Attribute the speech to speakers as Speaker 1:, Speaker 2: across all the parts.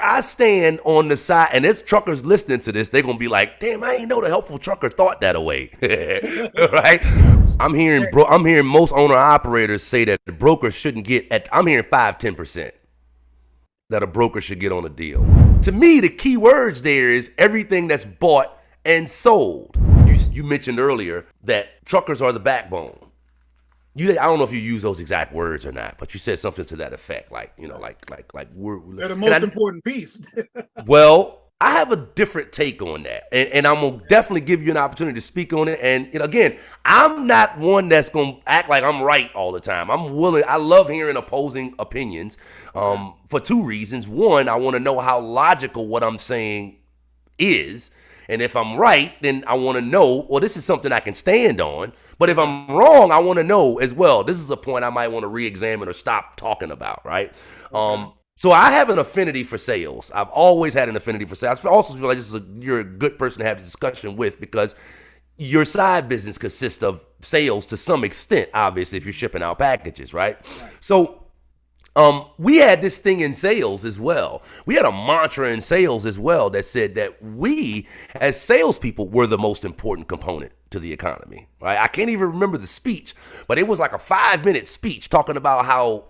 Speaker 1: I stand on the side, and there's truckers listening to this, they're gonna be like, damn, I ain't know the helpful trucker thought that away. Right? I'm hearing most owner operators say that the brokers shouldn't get at I'm hearing 5-10% that a broker should get on a deal. To me, the key words there is everything that's bought and sold. You mentioned earlier that truckers are the backbone. I don't know if you use those exact words or not, but you said something to that effect, like
Speaker 2: they're the most important piece.
Speaker 1: Well, I have a different take on that, and I'm gonna definitely give you an opportunity to speak on it. And again, I'm not one that's gonna act like I'm right all the time. I love hearing opposing opinions, for two reasons. One, I want to know how logical what I'm saying is. And if I'm right, then I want to know, well, this is something I can stand on. But if I'm wrong, I want to know as well. This is a point I might want to re-examine or stop talking about, right? So I have an affinity for sales. I've always had an affinity for sales. I also feel like you're a good person to have a discussion with because your side business consists of sales to some extent, obviously, if you're shipping out packages, right? So we had this thing in sales as well. We had a mantra in sales as well that said that we, as salespeople, were the most important component to the economy, right? I can't even remember the speech, but it was like a 5-minute speech talking about how,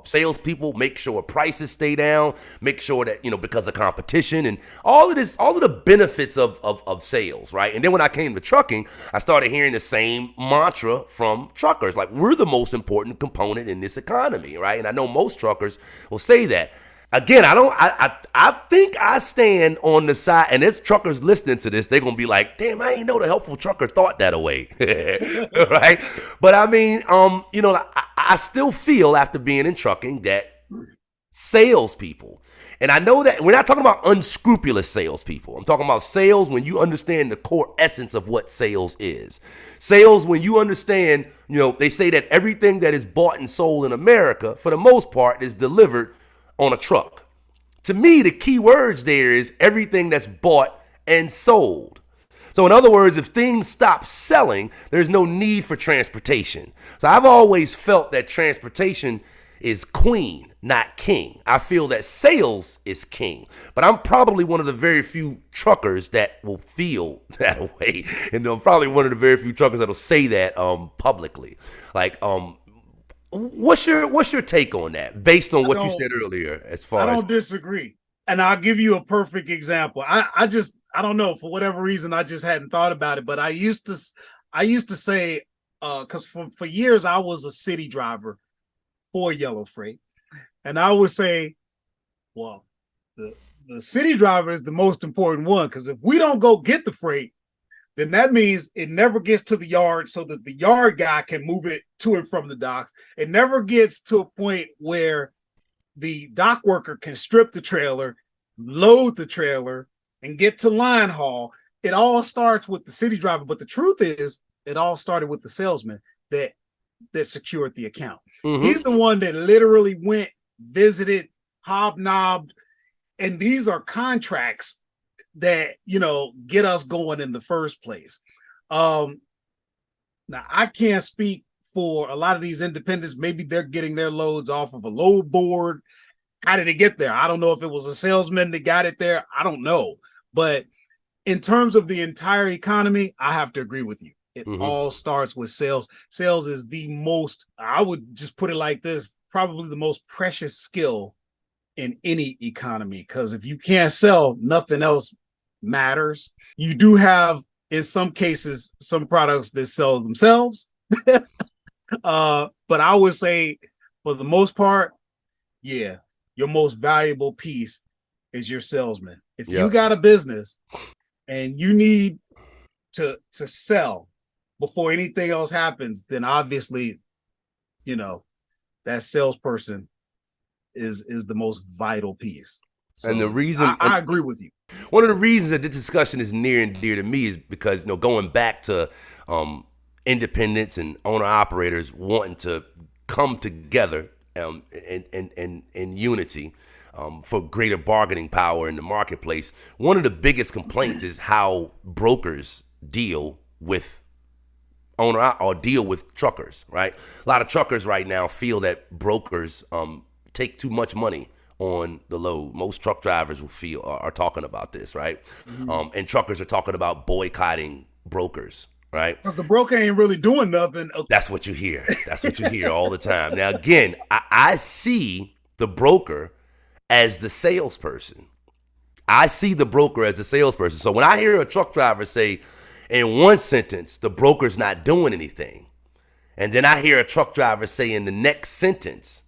Speaker 1: salespeople make sure prices stay down, make sure that, because of competition and all of the benefits of sales, right? And then when I came to trucking, I started hearing the same mantra from truckers, like we're the most important component in this economy, right? And I know most truckers will say that. Again, I think I stand on the side, and there's truckers listening to this, they're going to be like, damn, I ain't know the helpful trucker thought that away, right? But I mean, I still feel after being in trucking that salespeople, and I know that we're not talking about unscrupulous salespeople. I'm talking about sales when you understand the core essence of what sales is. Sales when you understand, they say that everything that is bought and sold in America, for the most part, is delivered on a truck. To me, the key words there is everything that's bought and sold. So in other words, if things stop selling, there's no need for transportation. So I've always felt that transportation is queen, not king. I feel that sales is king, but I'm probably one of the very few truckers that will feel that way. And I'm probably one of the very few truckers that'll say that publicly. Like, what's your take on that based on what you said earlier?
Speaker 2: I don't disagree, and I'll give you a perfect example. I don't know, for whatever reason I just hadn't thought about it, but I used to say, because for years I was a city driver for Yellow Freight, and I would say, well, the city driver is the most important one, because if we don't go get the freight, then that means it never gets to the yard so that the yard guy can move it to and from the docks. It never gets to a point where the dock worker can strip the trailer, load the trailer, and get to line haul. It all starts with the city driver, but the truth is, it all started with the salesman that secured the account. Mm-hmm. He's the one that literally went, visited, hobnobbed, and these are contracts that get us going in the first place. Now I can't speak for a lot of these independents. Maybe they're getting their loads off of a load board. How did it get there? I don't know if it was a salesman that got it there. I don't know. But in terms of the entire economy, I have to agree with you. It all starts with sales. Sales is the most, I would just put it like this, probably the most precious skill in any economy, because if you can't sell, nothing else matters. You do have, in some cases, some products that sell themselves. But I would say, for the most part, yeah, your most valuable piece is your salesman. If you got a business and you need to sell before anything else happens, then obviously, that salesperson is the most vital piece. So
Speaker 1: and the reason
Speaker 2: I agree with you.
Speaker 1: One of the reasons that this discussion is near and dear to me is because, going back to independents and owner operators wanting to come together in unity for greater bargaining power in the marketplace. One of the biggest complaints is how brokers deal with deal with truckers, right? A lot of truckers right now feel that brokers take too much money on the load. Most truck drivers will are talking about this, right? And truckers are talking about boycotting brokers, right?
Speaker 2: Because the broker ain't really doing nothing.
Speaker 1: That's what you hear. That's what you hear all the time. Now, again, I see the broker as the salesperson. I see the broker as a salesperson. So when I hear a truck driver say in one sentence, the broker's not doing anything, and then I hear a truck driver say in the next sentence,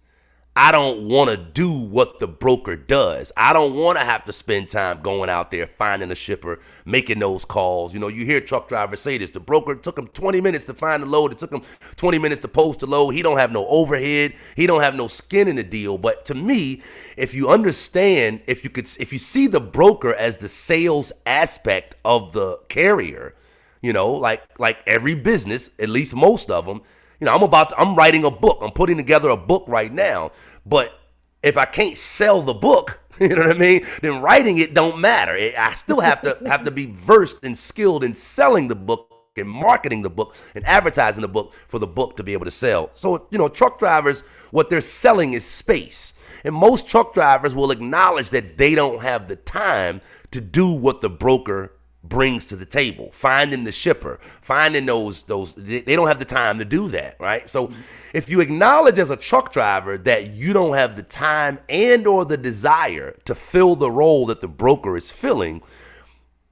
Speaker 1: I don't want to do what the broker does. I don't want to have to spend time going out there, finding a shipper, making those calls. You know, you hear truck drivers say this. The broker took him 20 minutes to find the load. It took him 20 minutes to post the load. He don't have no overhead. He don't have no skin in the deal. But to me, if you understand, if you see the broker as the sales aspect of the carrier, you know, like every business, at least most of them, you know, I'm writing a book. I'm putting together a book right now. But if I can't sell the book, you know what I mean, then writing it don't matter. I still have to be versed and skilled in selling the book and marketing the book and advertising the book for the book to be able to sell. So, you know, truck drivers, what they're selling is space. And most truck drivers will acknowledge that they don't have the time to do what the broker brings to the table, finding the shipper, finding those they don't have the time to do that, right? So if you acknowledge as a truck driver that you don't have the time and or the desire to fill the role that the broker is filling,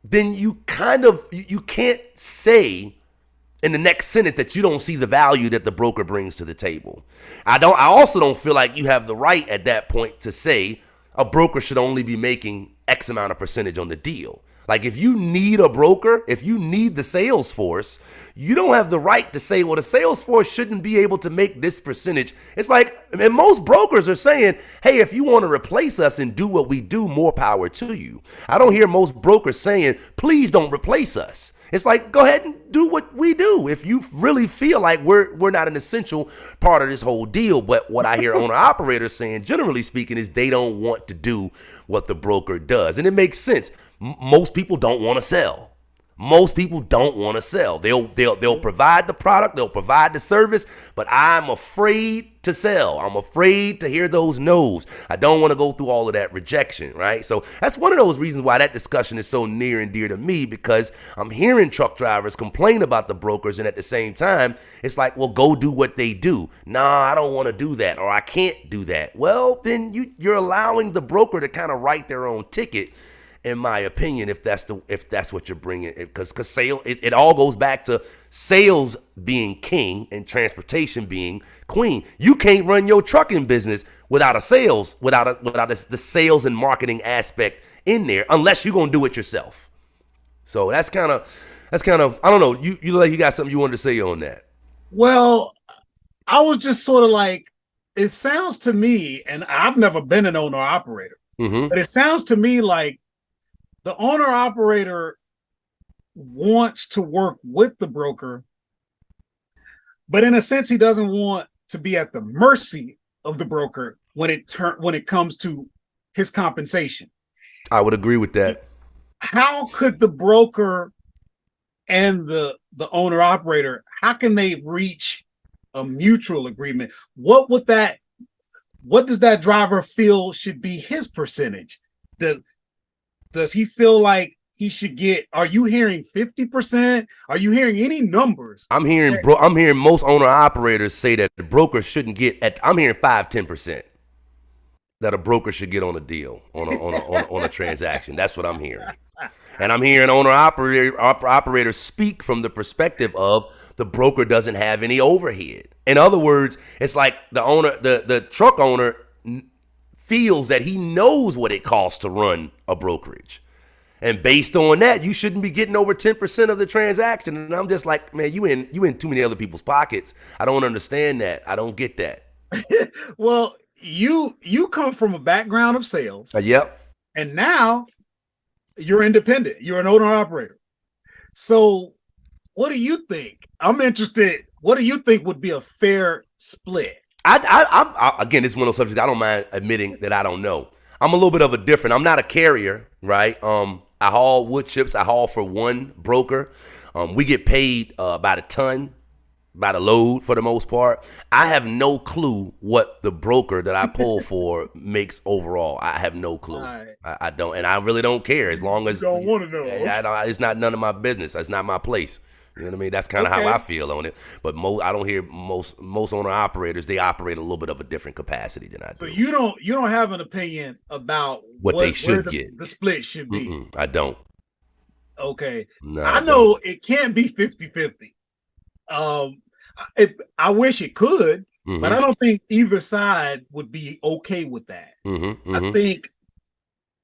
Speaker 1: then you can't say in the next sentence that you don't see the value that the broker brings to the table. I also don't feel like you have the right at that point to say a broker should only be making X amount of percentage on the deal. Like if you need a broker, if you need the sales force, you don't have the right to say, well, the sales force shouldn't be able to make this percentage. It's like, and most brokers are saying, hey, if you want to replace us and do what we do, more power to you. I don't hear most brokers saying, please don't replace us. It's like, go ahead and do what we do if you really feel like we're not an essential part of this whole deal. But what I hear owner operators saying, generally speaking, is they don't want to do what the broker does. And it makes sense. Most people don't want to sell. Most people don't want to sell. They'll provide the product, they'll provide the service, but I'm afraid to sell. I'm afraid to hear those no's. I don't want to go through all of that rejection, right? So that's one of those reasons why that discussion is so near and dear to me, because I'm hearing truck drivers complain about the brokers, and at the same time, it's like, well, go do what they do. Nah, I don't want to do that, or I can't do that. Well, then you're allowing the broker to kind of write their own ticket, in my opinion, if that's what you're bringing, because sale, it all goes back to sales being king and transportation being queen. You can't run your trucking business without the sales and marketing aspect in there, unless you're gonna do it yourself. So that's kind of I don't know. You got something you wanted to say on that?
Speaker 2: Well, I was just sort of like, it sounds to me, and I've never been an owner operator, but it sounds to me like the owner operator wants to work with the broker, but in a sense, he doesn't want to be at the mercy of the broker when it comes to his compensation.
Speaker 1: I would agree with that.
Speaker 2: How could the broker and the owner operator, how can they reach a mutual agreement? What does that driver feel should be his percentage? Does he feel like he should get? Are you hearing 50%? Are you hearing any numbers?
Speaker 1: I'm hearing most owner operators say that the broker shouldn't get I'm hearing 5-10% that a broker should get on a deal, on a transaction. That's what I'm hearing. And I'm hearing owner operators speak from the perspective of the broker doesn't have any overhead. In other words, it's like the truck owner feels that he knows what it costs to run a brokerage. And based on that, you shouldn't be getting over 10% of the transaction. And I'm just like, man, you in too many other people's pockets. I don't understand that. I don't get that.
Speaker 2: Well, you come from a background of sales.
Speaker 1: Yep.
Speaker 2: And now you're independent. You're an owner operator. So what do you think? I'm interested. What do you think would be a fair split?
Speaker 1: I again, it's one of those subjects I don't mind admitting that I don't know. I'm a little bit of a different. I'm not a carrier, right? I haul wood chips. I haul for one broker. We get paid about a ton by the load for the most part. I have no clue what the broker that I pull for makes overall. I have no clue.
Speaker 2: Right.
Speaker 1: I don't, and I really don't care as long as
Speaker 2: You don't want to know.
Speaker 1: it's not none of my business. That's not my place. You know what I mean? That's kind of
Speaker 2: Okay.
Speaker 1: how I feel on it. But I don't hear most owner operators. They operate a little bit of a different capacity than I do.
Speaker 2: So you don't have an opinion about
Speaker 1: What they should
Speaker 2: where
Speaker 1: get.
Speaker 2: the split should be.
Speaker 1: I don't.
Speaker 2: Okay.
Speaker 1: No,
Speaker 2: I know it can't be 50-50. I wish it could, but I don't think either side would be okay with that. I think,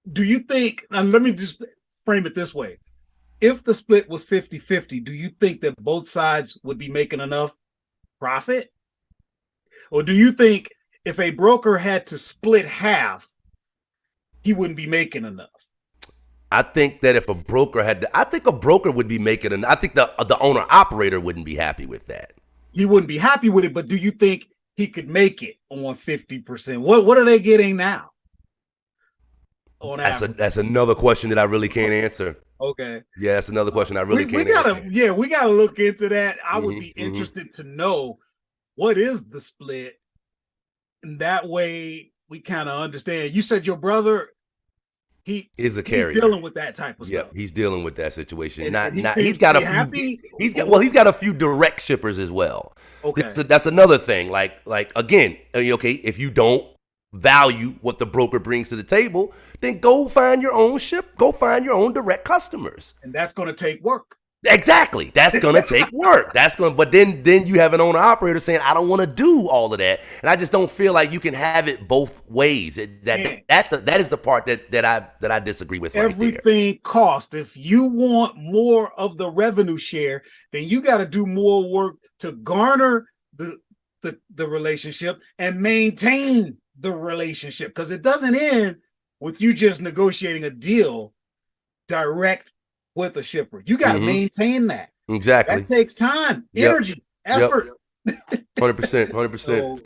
Speaker 2: do you think, and let me just frame it this way. If the split was 50-50, do you think that both sides would be making enough profit? Or do you think if a broker had to split half, he wouldn't be making enough?
Speaker 1: I think that if a broker I think a broker would be making I think the owner operator wouldn't be happy with that.
Speaker 2: He wouldn't be happy with it, but do you think he could make it on 50%? What are they getting now?
Speaker 1: That's another question that I really can't answer.
Speaker 2: Okay.
Speaker 1: Yeah, that's another question I really can't answer.
Speaker 2: Yeah, we gotta look into that. I would be interested to know what is the split, and that way we kind of understand. You said your brother, he
Speaker 1: is a carrier.
Speaker 2: He's dealing with that type of stuff.
Speaker 1: Yeah, he's dealing with that situation.
Speaker 2: He's got
Speaker 1: a few direct shippers as well.
Speaker 2: Okay,
Speaker 1: so that's another thing. Like again, okay, if you don't value what the broker brings to the table, then go find your own direct customers.
Speaker 2: And that's going to take work.
Speaker 1: Exactly. That's going to take work. But then you have an owner operator saying, I don't want to do all of that. And I just don't feel like you can have it both ways. That is the part that I disagree with.
Speaker 2: Everything costs. If you want more of the revenue share, then you got to do more work to garner the relationship and maintain the relationship, because it doesn't end with you just negotiating a deal direct with a shipper. You got to maintain that.
Speaker 1: Exactly.
Speaker 2: That takes time, energy, effort.
Speaker 1: 100%.